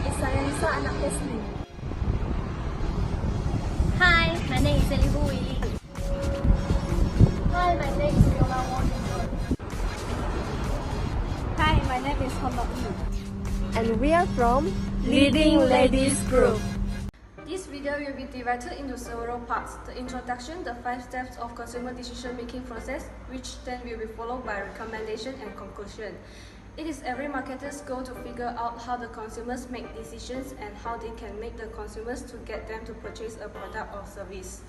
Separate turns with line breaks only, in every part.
saya Lisa, anak Kesli.
Hi, my name is Ellie.
Hi, my name is Yola Wong.
Hi, my name is Honda Yu.
And we are from
Leading Ladies Group.
This video will be divided into several parts. The introduction, the 5 steps of consumer decision-making process, which then will be followed by recommendation and conclusion. It is every marketer's goal to figure out how the consumers make decisions and how they can make the consumers to get them to purchase a product or service.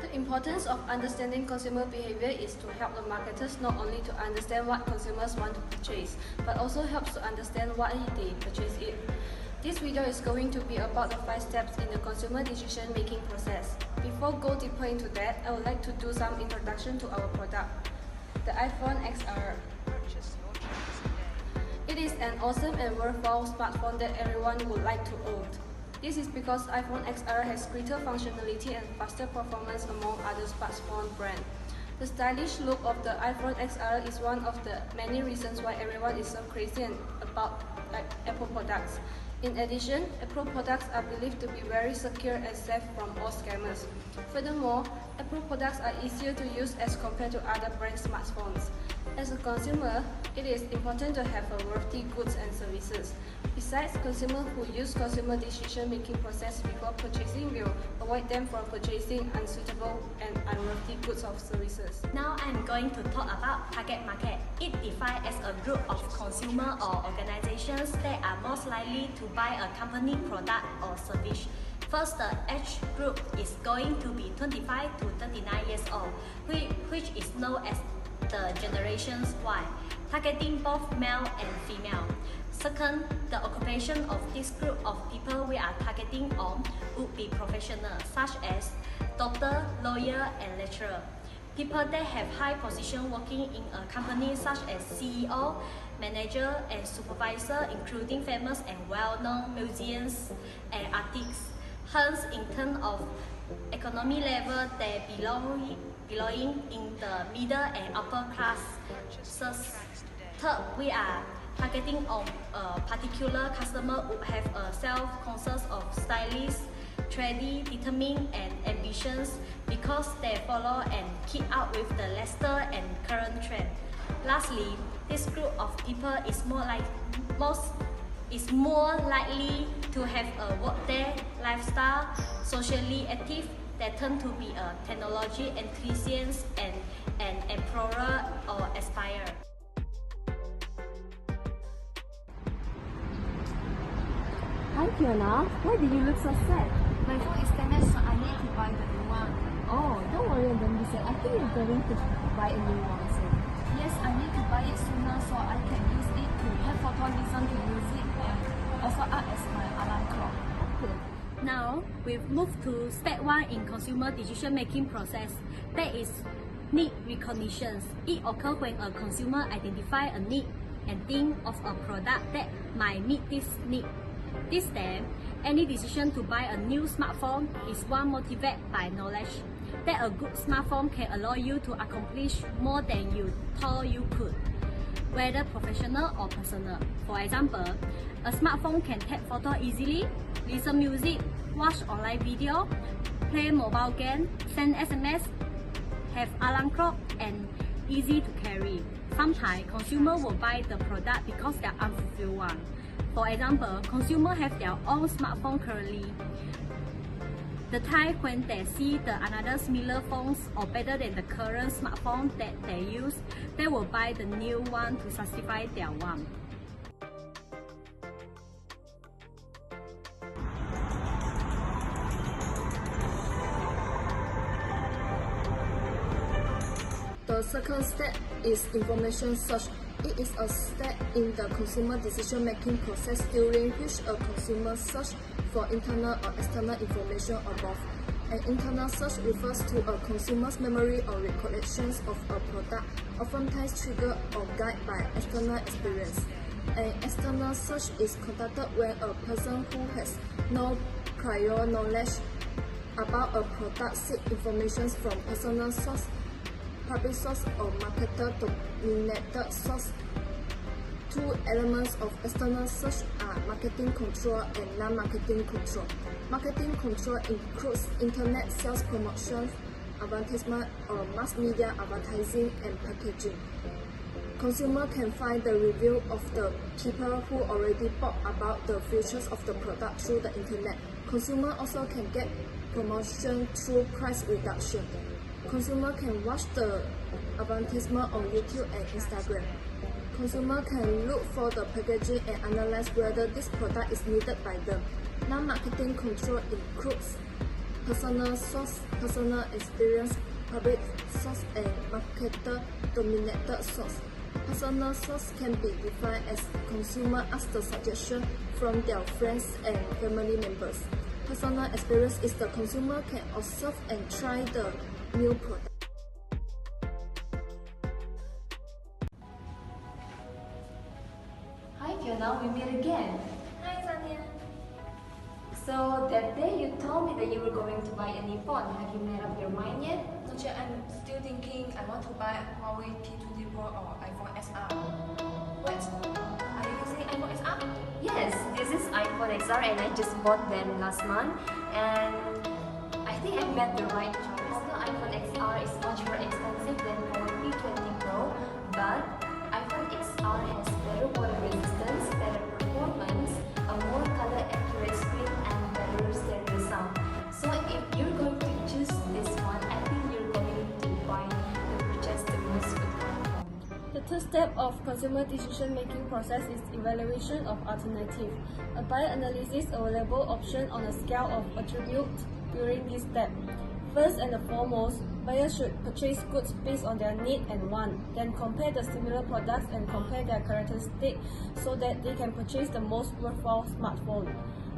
The importance of understanding consumer behavior is to help the marketers not only to understand what consumers want to purchase, but also helps to understand why they purchase it. This video is going to be about the 5 steps in the consumer decision-making process. Before go deeper into that, I would like to do some introduction to our product, the iPhone XR. It is an awesome and worthwhile smartphone that everyone would like to own. This is because iPhone XR has greater functionality and faster performance among other smartphone brands. The stylish look of the iPhone XR is one of the many reasons why everyone is so crazy about Apple products. In addition, Apple products are believed to be very secure and safe from all scammers. Furthermore, Apple products are easier to use as compared to other brand smartphones. As a consumer, it is important to have a worthy goods and services. Besides, consumers who use consumer decision-making process before purchasing will avoid them from purchasing unsuitable and unworthy goods or services.
Now I'm going to talk about target market. It defined as a group of consumer or organizations that are most likely to buy a company product or service. First, the age group is going to be 25 to 39 years old, which is known as the Generations Y, targeting both male and female. Second, the occupation of this group of people we are targeting on would be professionals such as doctor, lawyer, and lecturer. People that have high position working in a company such as CEO, manager, and supervisor, including famous and well-known museums and artists. Hence, in terms of economy level, they belonging in the middle and upper class. Third, we are targeting on a particular customer who have a self-conscious of stylish, trendy, determined, and ambitions because they follow and keep up with the latest and current trend. Lastly, this group of people is more likely to have a workday lifestyle, socially active, that tend to be a technology enthusiast and an explorer or aspire.
Hi Fiona, why do you look so sad?
My phone is damaged, so I need to buy the new one.
Oh, don't worry and don't be sad. I think you're going to buy a new one soon.
Yes, I need to buy it sooner so I can use it to have photo, listen to music, and also act as my alarm clock.
Okay.
Now, we've moved to step 1 in consumer decision-making process. That is need recognition. It occurs when a consumer identifies a need and think of a product that might meet this need. This step, any decision to buy a new smartphone is one motivated by knowledge that a good smartphone can allow you to accomplish more than you thought you could, whether professional or personal. For example, a smartphone can take photos easily, listen music, watch online video, play mobile game, send SMS, have alarm clock, and easy to carry. Sometimes consumers will buy the product because they are unfulfilled one. For example, consumers have their own smartphone currently. The time when they see another similar phones or better than the current smartphone that they use, they will buy the new one to satisfy their one.
The second step is information search. It is a step in the consumer decision-making process during which a consumer searches for internal or external information above. An internal search refers to a consumer's memory or recollections of a product, oftentimes triggered or guided by external experience. An external search is conducted when a person who has no prior knowledge about a product seeks information from personal source, public source, or marketer-dominated source two elements of external search are marketing control and non-marketing control. Marketing control includes internet sales promotion, advertisement or mass media advertising and packaging. Consumer can find the review of the people who already bought about the features of the product through the internet. Consumer also can get promotion through price reduction. Consumer can watch the advertisement on YouTube and Instagram. Consumer can look for the packaging and analyze whether this product is needed by them. Non-marketing control includes personal source, personal experience, public source, and marketer-dominated source. Personal source can be defined as consumer ask the suggestion from their friends and family members. Personal experience is the consumer can observe and try the new product.
Hi Fiona, we meet again.
Hi, Zania.
So that day you told me that you were going to buy a new phone. Have you made up your mind yet?
Not yet, I'm still thinking I want to buy Huawei P20 Pro or iPhone SR. Wait, are you using iPhone SR?
Yes, this is iPhone XR and I just bought them last month and I think I made the right choice. Although iPhone XR is much more expensive than Huawei P20 Pro, but iPhone XR has better water resistance, better performance, a more color accurate screen and better stereo sound. So if you're going to choose this one, I think you're going to buy the purchase the most good one.
The third step of consumer decision-making process is evaluation of alternative. A buyer analyzes available option on a scale of attribute during this step. First and foremost, buyers should purchase goods based on their need and want, then compare the similar products and compare their characteristics so that they can purchase the most worthwhile smartphone.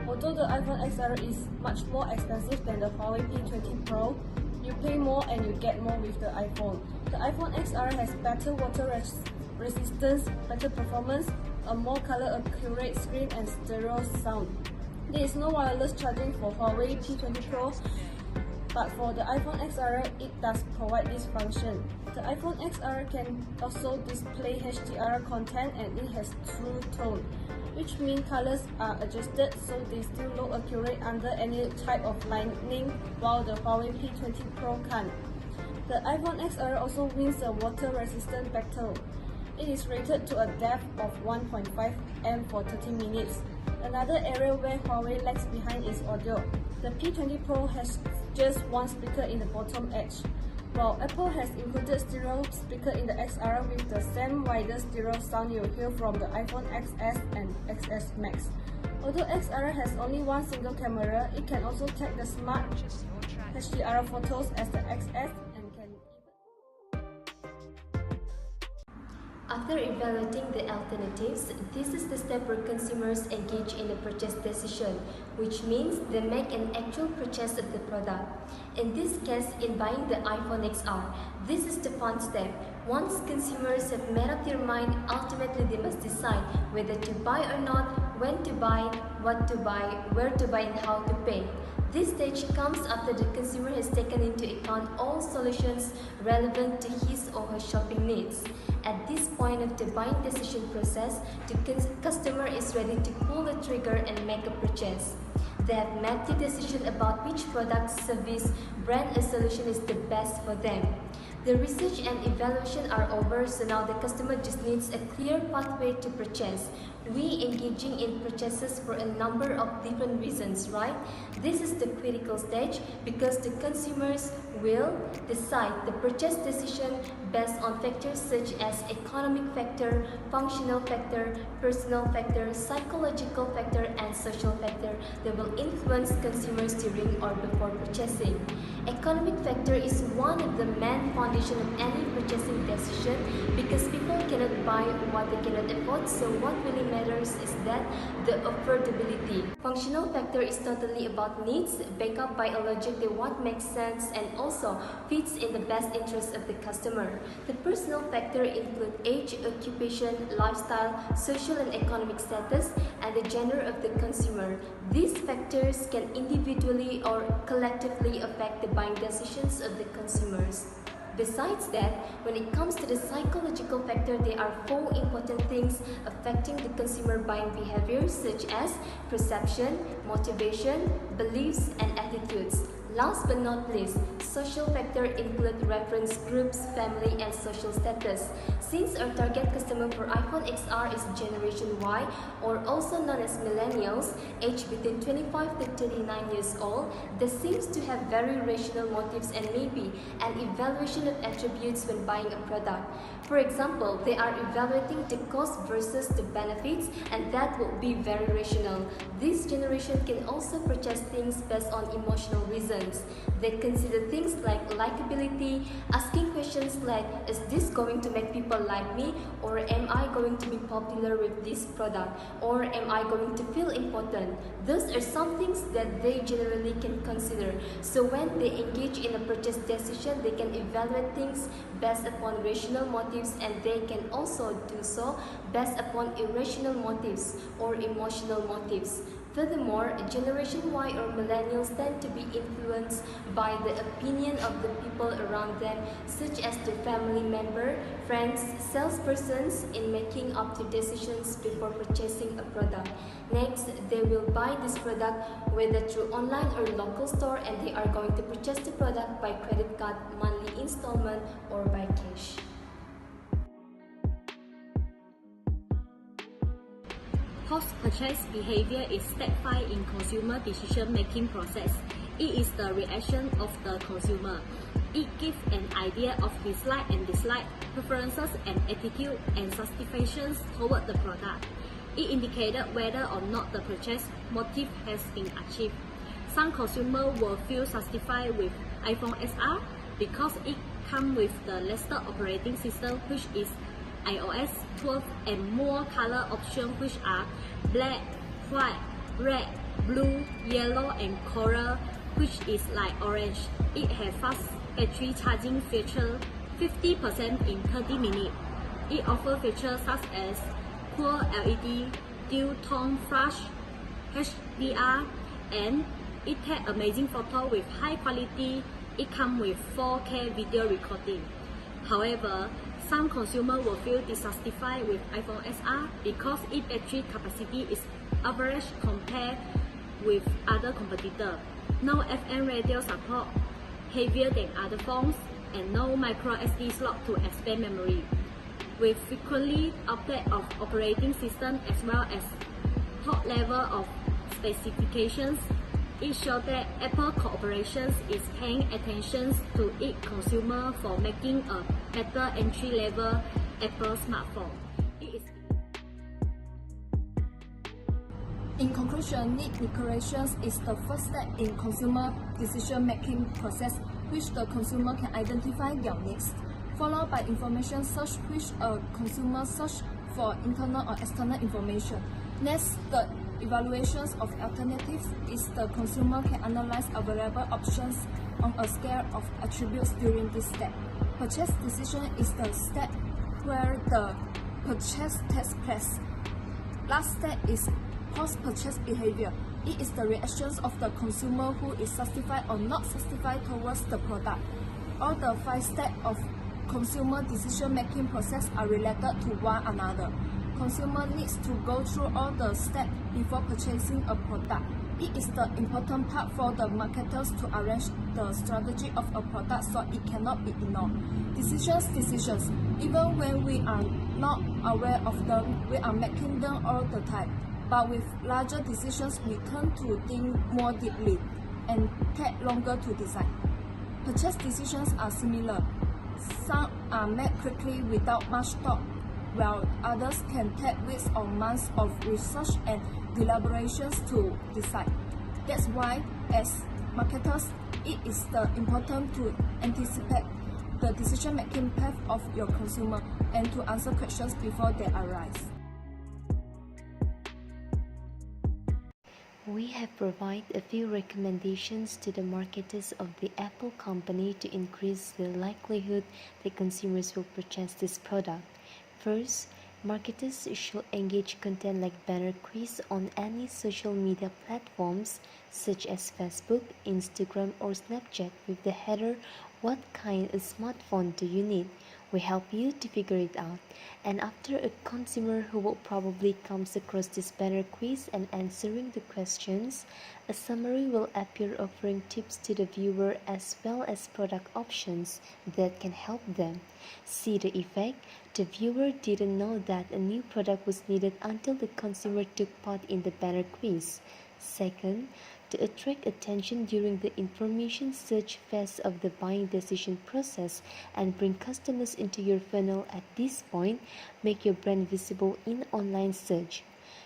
Although the iPhone XR is much more expensive than the Huawei P20 Pro, you pay more and you get more with the iPhone. The iPhone XR has better water resistance, better performance, a more color accurate screen and stereo sound. There is no wireless charging for Huawei P20 Pro, but for the iPhone XR, it does provide this function. The iPhone XR can also display HDR content and it has true tone, which means colors are adjusted so they still look accurate under any type of lighting, while the Huawei P20 Pro can't. The iPhone XR also wins a water-resistant battle. It is rated to a depth of 1.5 m for 30 minutes. Another area where Huawei lags behind is audio. The P20 Pro has just one speaker in the bottom edge, while Apple has included stereo speaker in the XR with the same wider stereo sound you hear from the iPhone XS and XS Max. Although XR has only one single camera, it can also take the smart HDR photos as the XS and can
After evaluating the alternatives, this is the step where consumers engage in the purchase decision, which means they make an actual purchase of the product. In this case, in buying the iPhone XR, this is the fun step. Once consumers have made up their mind, ultimately they must decide whether to buy or not, when to buy, what to buy, where to buy and how to pay. This stage comes after the consumer has taken into account all solutions relevant to his or her shopping needs. At this point of the buying decision process, the customer is ready to pull the trigger and make a purchase. They have made the decision about which product, service, brand or solution is the best for them. The research and evaluation are over, so now the customer just needs a clear pathway to purchase. We engaging in purchases for a number of different reasons, right? This is the critical stage because the consumers will decide the purchase decision based on factors such as economic factor, functional factor, personal factor, psychological factor, and social factor that will influence consumers during or before purchasing. Economic factor is one of the main foundation of any purchasing decision because people cannot buy what they cannot afford, so what really matters is that the affordability. Functional factor is totally about needs, backed up by a logic that what makes sense and also fits in the best interest of the customer. The personal factor include age, occupation, lifestyle, social and economic status, and the gender of the consumer. These factors can individually or collectively affect the buying decisions of the consumers. Besides that, when it comes to the psychological factor, there are four important things affecting the consumer buying behavior, such as perception, motivation, beliefs, and attitudes. Last but not least, social factors include reference groups, family, and social status. Since our target customer for iPhone XR is Generation Y, or also known as millennials, aged between 25 to 39 years old, they seems to have very rational motives and maybe an evaluation of attributes when buying a product. For example, they are evaluating the cost versus the benefits, and that would be very rational. This generation can also purchase things based on emotional reasons. They consider things like likability, asking questions like, is this going to make people like me, or am I going to be popular with this product, or am I going to feel important? Those are some things that they generally can consider. So when they engage in a purchase decision, they can evaluate things based upon rational motives, and they can also do so based upon irrational motives or emotional motives. Furthermore, Generation Y or millennials tend to be influenced by the opinion of the people around them, such as the family member, friends, salespersons, in making up the decisions before purchasing a product. Next, they will buy this product whether through online or local store, and they are going to purchase the product by credit card, monthly installment, or by cash.
Post-purchase behavior is step 5 in consumer decision-making process. It is the reaction of the consumer. It gives an idea of dislike and dislike, preferences and attitude, and satisfactions toward the product. It indicated whether or not the purchase motive has been achieved. Some consumers will feel satisfied with iPhone XR because it comes with the latest operating system, which is iOS 12, and more color options, which are black, white, red, blue, yellow, and coral, which is like orange. It has fast battery charging feature, 50% in 30 minutes. It offers features such as Cool LED, dual tone flash, HDR, and it takes amazing photo with high quality. It comes with 4K video recording. However, some consumers will feel dissatisfied with iPhone XR because its battery capacity is average compared with other competitors. No FM radio support, heavier than other phones, and no micro SD slot to expand memory. With frequently update of operating system as well as top level of specifications, it shows that Apple Corporation is paying attention to its consumer for making a better entry-level Apple smartphone.
In conclusion, need declarations is the first step in consumer decision-making process, which the consumer can identify their needs, followed by information search, which a consumer search for internal or external information. Next, the evaluations of alternatives is the consumer can analyze available options on a scale of attributes during this step. Purchase decision is the step where the purchase takes place. Last step is post-purchase behavior. It is the reactions of the consumer who is satisfied or not satisfied towards the product. All the 5 steps of consumer decision-making process are related to one another. Consumer needs to go through all the steps before purchasing a product. It is the important part for the marketers to arrange the strategy of a product so it cannot be ignored. Decisions. Even when we are not aware of them, we are making them all the time. But with larger decisions, we tend to think more deeply and take longer to decide. Purchase decisions are similar. Some are made quickly without much thought, while others can take weeks or months of research and deliberations to decide. That's why, as marketers, it is important to anticipate the decision-making path of your consumer and to answer questions before they arise.
We have provided a few recommendations to the marketers of the Apple company to increase the likelihood that consumers will purchase this product. First, marketers should engage content like banner quiz on any social media platforms such as Facebook, Instagram, or Snapchat with the header What kind of smartphone do you need? We help you to figure it out. And after a consumer who will probably comes across this banner quiz and answering the questions, a summary will appear offering tips to the viewer as well as product options that can help them. See the effect? The viewer didn't know that a new product was needed until the consumer took part in the banner quiz. Second, to attract attention during the information search phase of the buying decision process and bring customers into your funnel at this point, make your brand visible in online search.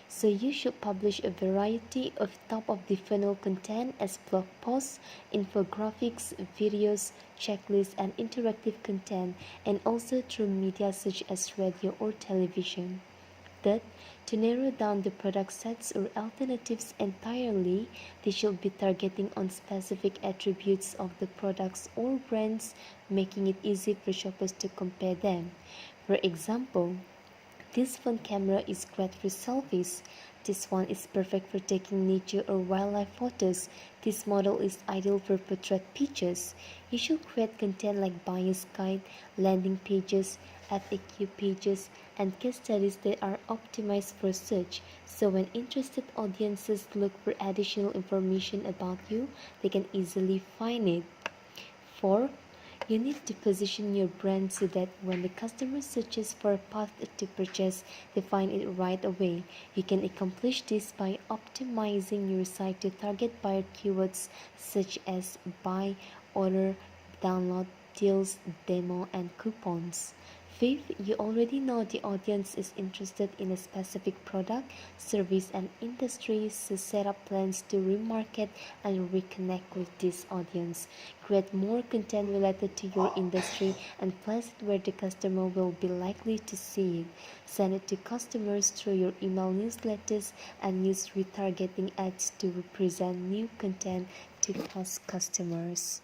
So you should publish a variety of top of the funnel content as blog posts, infographics, videos, checklists and interactive content, and also through media such as radio or television. Third, to narrow down the product sets or alternatives entirely, they should be targeting on specific attributes of the products or brands, making it easy for shoppers to compare them. For example, this phone camera is great for selfies. This one is perfect for taking nature or wildlife photos. This model is ideal for portrait pictures. You should create content like buyer's guide, landing pages, FAQ pages, and case studies that are optimized for search. So when interested audiences look for additional information about you, they can easily find it. 4. You need to position your brand so that when the customer searches for a path to purchase, they find it right away. You can accomplish this by optimizing your site to target buyer keywords such as buy, order, download, deals, demo, and coupons. Fifth, you already know the audience is interested in a specific product, service, and industry, so set up plans to remarket and reconnect with this audience. Create more content related to your industry and place it where the customer will be likely to see it. Send it to customers through your email newsletters and use retargeting ads to present new content to past customers.